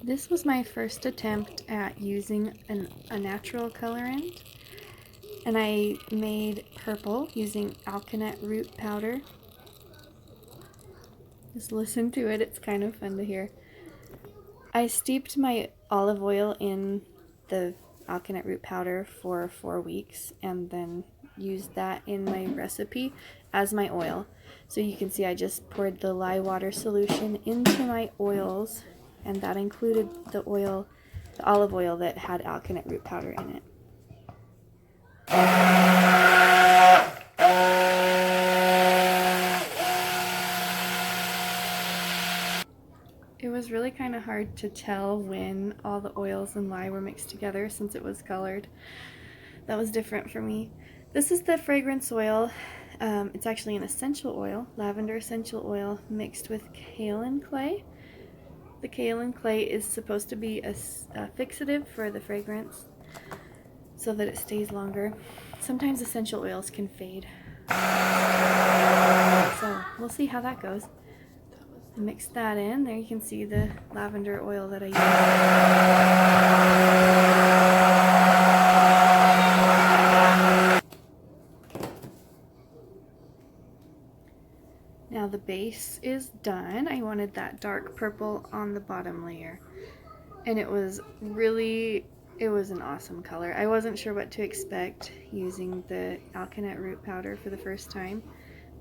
This was my first attempt at using a natural colorant, and I made purple using Alkanet root powder. Just listen to it, it's kind of fun to hear. I steeped my olive oil in the Alkanet root powder for 4 weeks and then used that in my recipe as my oil. So you can see I just poured the lye water solution into my oils, and that included the olive oil that had Alkanet root powder in it. It was really kind of hard to tell when all the oils and lye were mixed together since it was colored. That was different for me. This is the fragrance oil. It's actually an essential oil, lavender essential oil mixed with kaolin clay. The kaolin clay is supposed to be a fixative for the fragrance so that it stays longer. Sometimes essential oils can fade. So we'll see how that goes. Mix that in. There you can see the lavender oil that I used. Now the base is done. I wanted that dark purple on the bottom layer. And it was an awesome color. I wasn't sure what to expect using the Alkanet root powder for the first time,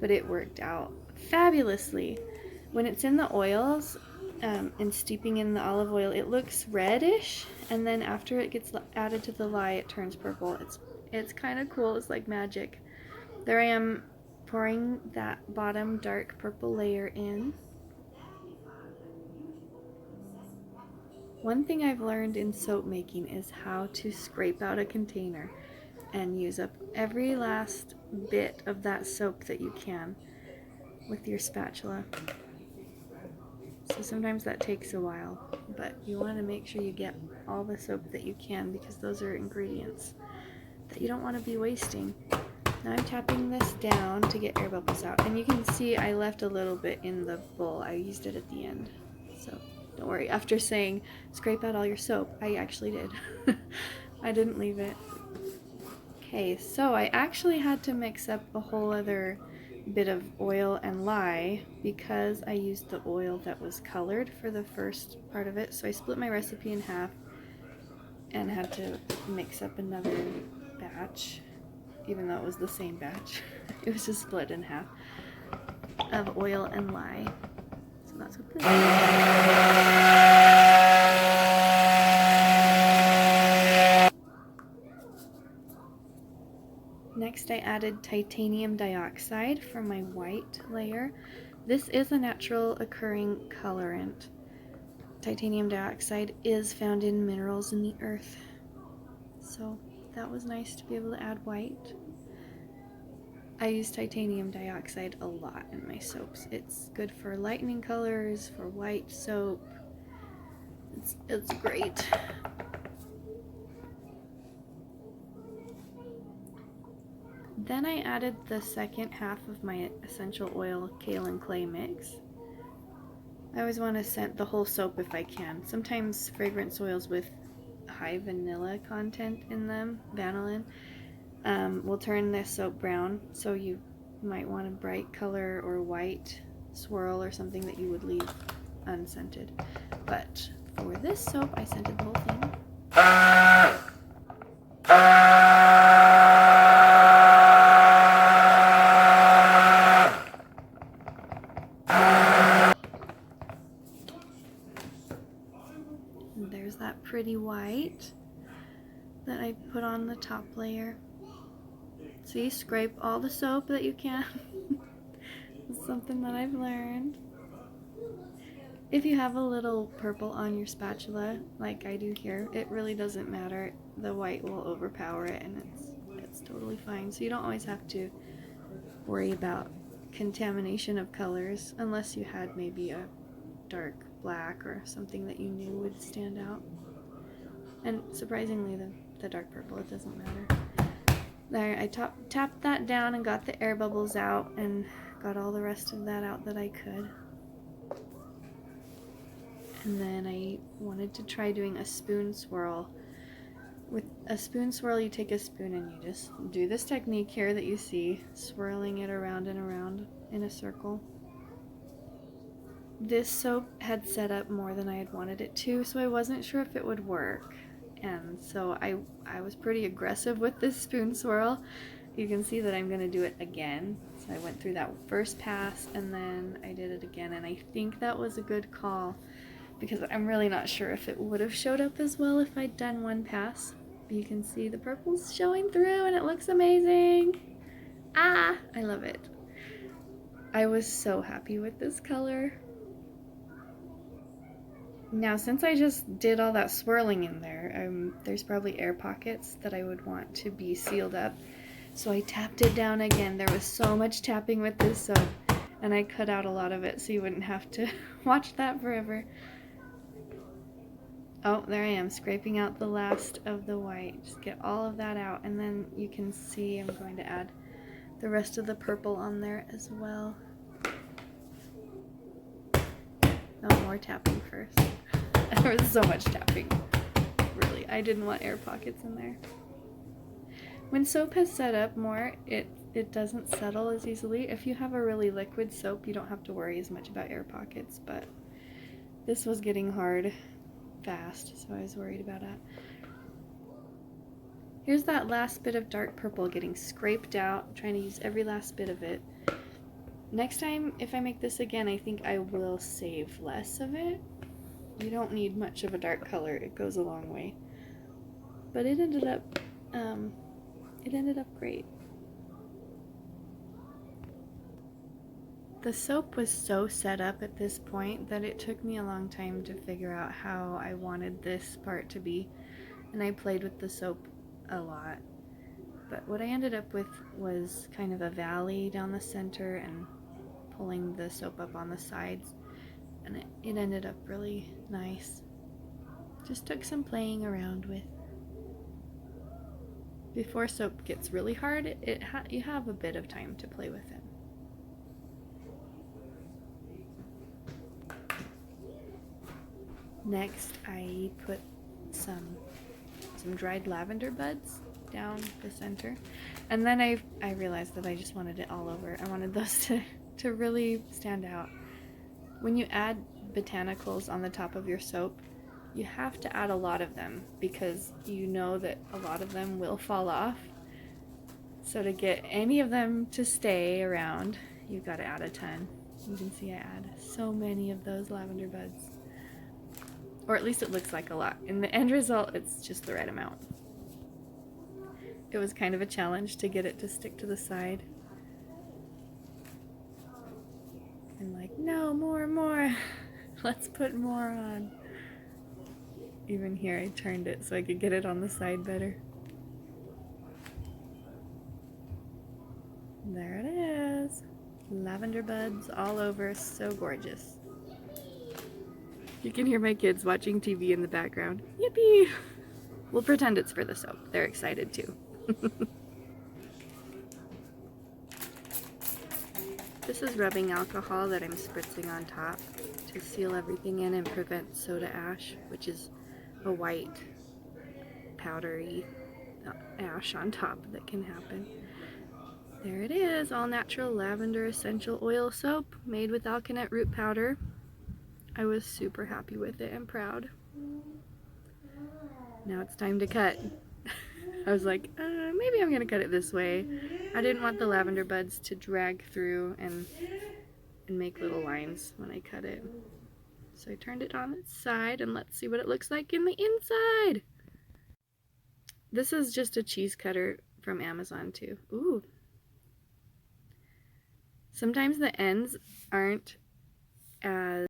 but it worked out fabulously. When it's in the oils and steeping in the olive oil, it looks reddish, and then after it gets added to the lye, it turns purple. It's kind of cool. It's like magic. There I am pouring that bottom dark purple layer in. One thing I've learned in soap making is how to scrape out a container and use up every last bit of that soap that you can with your spatula. So sometimes that takes a while, but you want to make sure you get all the soap that you can because those are ingredients that you don't want to be wasting. Now I'm tapping this down to get air bubbles out, and you can see I left a little bit in the bowl. I used it at the end, so don't worry. After saying scrape out all your soap, I actually did. I didn't leave it. Okay, so I actually had to mix up a whole other bit of oil and lye because I used the oil that was colored for the first part of it. So I split my recipe in half and had to mix up another batch, even though it was the same batch. It was just split in half of oil and lye. So that's what this is. Next, I added titanium dioxide for my white layer. This is a natural occurring colorant. Titanium dioxide is found in minerals in the earth. So that was nice to be able to add white. I use titanium dioxide a lot in my soaps. It's good for lightening colors, for white soap. It's great. Then I added the second half of my essential oil kaolin clay mix. I always want to scent the whole soap if I can. Sometimes fragrance oils with high vanilla content in them, vanillin, will turn this soap brown, so you might want a bright color or white swirl or something that you would leave unscented. But for this soap, I scented the whole thing. And there's that pretty white that I put on the top layer. See, scrape all the soap that you can. It's something that I've learned. If you have a little purple on your spatula, like I do here, it really doesn't matter. The white will overpower it, and it's totally fine. So you don't always have to worry about contamination of colors, unless you had maybe a dark black or something that you knew would stand out. And surprisingly, the dark purple, it doesn't matter. There, I tapped that down and got the air bubbles out and got all the rest of that out that I could. And then I wanted to try doing a spoon swirl. With a spoon swirl, you take a spoon and you just do this technique here that you see, swirling it around and around in a circle. This soap had set up more than I had wanted it to, so I wasn't sure if it would work. And so I was pretty aggressive with this spoon swirl. You can see that I'm going to do it again. So I went through that first pass and then I did it again, and I think that was a good call because I'm really not sure if it would have showed up as well if I'd done one pass. But you can see the purple's showing through and it looks amazing. Ah, I love it. I was so happy with this color. Now, since I just did all that swirling in there, there's probably air pockets that I would want to be sealed up. So I tapped it down again. There was so much tapping with this soap, and I cut out a lot of it so you wouldn't have to watch that forever. Oh, there I am, scraping out the last of the white. Just get all of that out, and then you can see I'm going to add the rest of the purple on there as well. Oh, more tapping first. There was so much tapping. Really, I didn't want air pockets in there. When soap has set up more, it doesn't settle as easily. If you have a really liquid soap, you don't have to worry as much about air pockets, but this was getting hard fast, so I was worried about that. Here's that last bit of dark purple getting scraped out. I'm trying to use every last bit of it. Next time, if I make this again, I think I will save less of it. You don't need much of a dark color, it goes a long way. But it ended up great. The soap was so set up at this point that it took me a long time to figure out how I wanted this part to be, and I played with the soap a lot. But what I ended up with was kind of a valley down the center and pulling the soap up on the sides, and it ended up really nice. Just took some playing around with. Before soap gets really hard, you have a bit of time to play with it. Next, I put some dried lavender buds down the center, and then I realized that I just wanted it all over. I wanted those to really stand out. When you add botanicals on the top of your soap, you have to add a lot of them because you know that a lot of them will fall off. So to get any of them to stay around, you've got to add a ton. You can see I add so many of those lavender buds. Or at least it looks like a lot. In the end result, it's just the right amount. It was kind of a challenge to get it to stick to the side. I'm like, no, more. Let's put more on. Even here I turned it so I could get it on the side better. There it is. Lavender buds all over, so gorgeous. You can hear my kids watching TV in the background. Yippee! We'll pretend it's for the soap. They're excited too. This is rubbing alcohol that I'm spritzing on top to seal everything in and prevent soda ash, which is a white, powdery ash on top that can happen. There it is, all natural lavender essential oil soap made with Alkanet root powder. I was super happy with it and proud. Now it's time to cut. I was like, maybe I'm gonna cut it this way. I didn't want the lavender buds to drag through and make little lines when I cut it. So I turned it on its side, and let's see what it looks like in the inside. This is just a cheese cutter from Amazon too. Ooh. Sometimes the ends aren't as